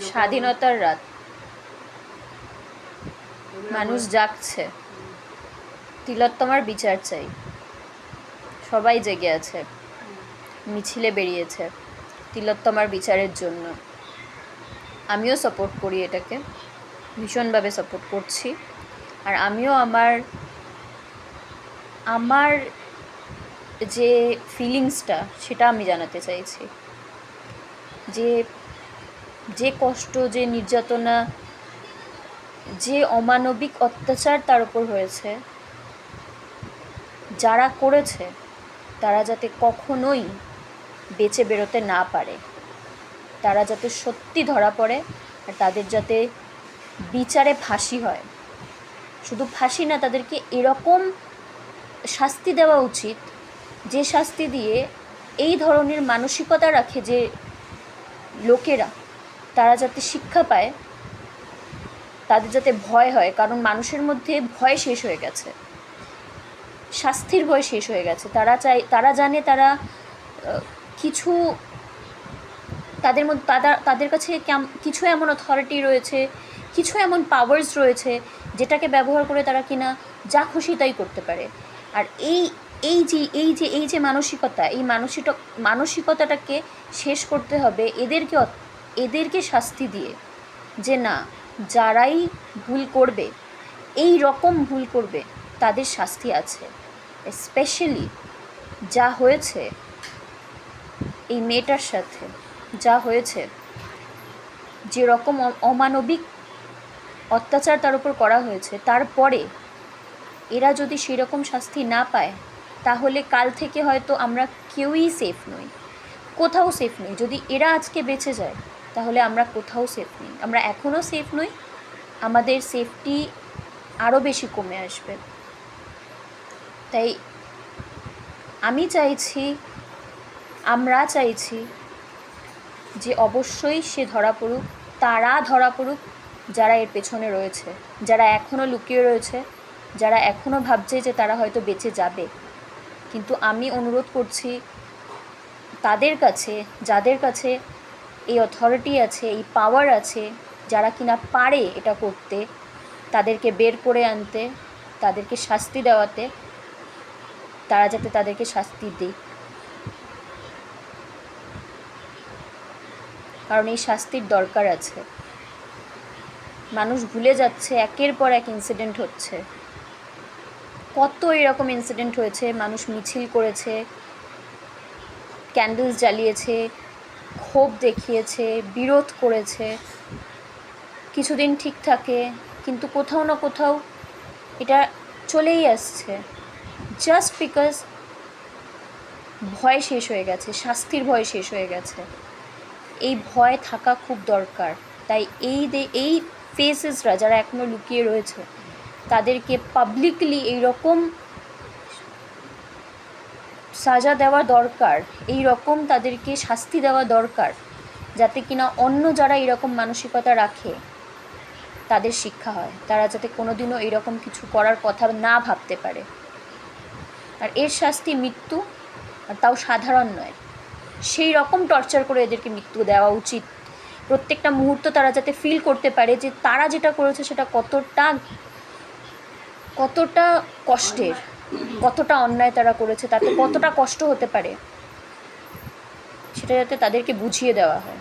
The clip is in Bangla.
স্বাধীনতার রাত, মানুষ জাগছে, তিলোত্তমার বিচার চাই, সবাই জেগে আছে, মিছিলে বেরিয়েছে তিলোত্তমার বিচারের জন্য। আমিও সাপোর্ট করি এটাকে, ভীষণভাবে সাপোর্ট করছি। আর আমিও আমার যে ফিলিংসটা সেটা আমি জানাতে চাইছি, যে কষ্ট, যে নির্যাতনা, যে অমানবিক অত্যাচার তার উপর হয়েছে, যারা করেছে তারা যাতে কখনোই বেঁচে বেরোতে না পারে, তারা যাতে সত্যি ধরা পড়ে, আর তাদের যাতে বিচারে ফাঁসি হয়। শুধু ফাঁসি না, তাদেরকে এরকম শাস্তি দেওয়া উচিত যে শাস্তি দিয়ে এই ধরনের মানসিকতা রাখে যে লোকেরা, তারা যাতে শিক্ষা পায়, তাদের যাতে ভয় হয়। কারণ মানুষের মধ্যে ভয় শেষ হয়ে গেছে, শাস্তির ভয় শেষ হয়ে গেছে। তারা জানে তারা কিছু, তাদের কাছে কিছু এমন অথরিটি রয়েছে, কিছু এমন পাওয়ার্স রয়েছে যেটাকে ব্যবহার করে তারা কিনা যা খুশি তাই করতে পারে। আর এই যে মানসিকতা, এই মানসিকতাটাকে শেষ করতে হবে এদেরকে শাস্তি দিয়ে, যে না, যারাই ভুল করবে, এই রকম ভুল করবে, তাদের শাস্তি আছে। স্পেশালি যা হয়েছে এই মেয়েটার সাথে, যা হয়েছে, যে রকম অমানবিক অত্যাচার তার উপর করা হয়েছে, তারপরে এরা যদি সেই রকম শাস্তি না পায়, তাহলে কাল থেকে হয়তো আমরা কেউই সেফ নই, কোথাও সেফ নই। যদি এরা আজকে বেঁচে যায়, তাহলে আমরা কোথাও সেফ নই, আমরা এখনও সেফ নই, আমাদের সেফটি আরও বেশি কমে আসবে। তাই আমরা চাইছি যে অবশ্যই সে ধরা পড়ুক, তারা ধরা পড়ুক যারা এর পেছনে রয়েছে, যারা এখনও লুকিয়ে রয়েছে, যারা এখনও ভাবছে যে তারা হয়তো বেঁচে যাবে। কিন্তু আমি অনুরোধ করছি তাদের কাছে, যাদের কাছে এই অথরিটি আছে, এই পাওয়ার আছে, যারা কিনা পারে এটা করতে, তাদেরকে বের করে আনতে, তাদেরকে শাস্তি দেওয়াতে, তারা যাতে তাদেরকে শাস্তি দেয়। কারণ এই শাস্তির দরকার আছে। মানুষ ভুলে যাচ্ছে, একের পর এক ইনসিডেন্ট হচ্ছে, কত এরকম ইনসিডেন্ট হয়েছে। মানুষ মিছিল করেছে, ক্যান্ডেলস জ্বালিয়েছে, ক্ষোভ দেখিয়েছে, বিরোধ করেছে, কিছুদিন ঠিক থাকে, কিন্তু কোথাও না কোথাও এটা চলেই আসছে, জাস্ট বিকজ ভয় শেষ হয়ে গেছে, শাস্তির ভয় শেষ হয়ে গেছে। এই ভয় থাকা খুব দরকার। তাই এই ফেসেসরা যারা এখনও লুকিয়ে রয়েছে, তাদেরকে পাবলিকলি এইরকম সাজা দেওয়া দরকার, এই রকম তাদেরকে শাস্তি দেওয়া দরকার, যাতে কিনা অন্য যারা এরকম মানসিকতা রাখে তাদের শিক্ষা হয়, তারা যাতে কোনোদিনও এরকম কিছু করার কথা না ভাবতে পারে। আর এর শাস্তি মৃত্যু, আর তাও সাধারণ নয়, সেই রকম টর্চার করে এদেরকে মৃত্যু দেওয়া উচিত। প্রত্যেকটা মুহূর্ত তারা যাতে ফিল করতে পারে যে তারা যেটা করেছে সেটা কতটা কষ্টের, কতটা অন্যায় তারা করেছে, তাতে কতটা কষ্ট হতে পারে, সেটা যাতে তাদেরকে বুঝিয়ে দেওয়া হয়।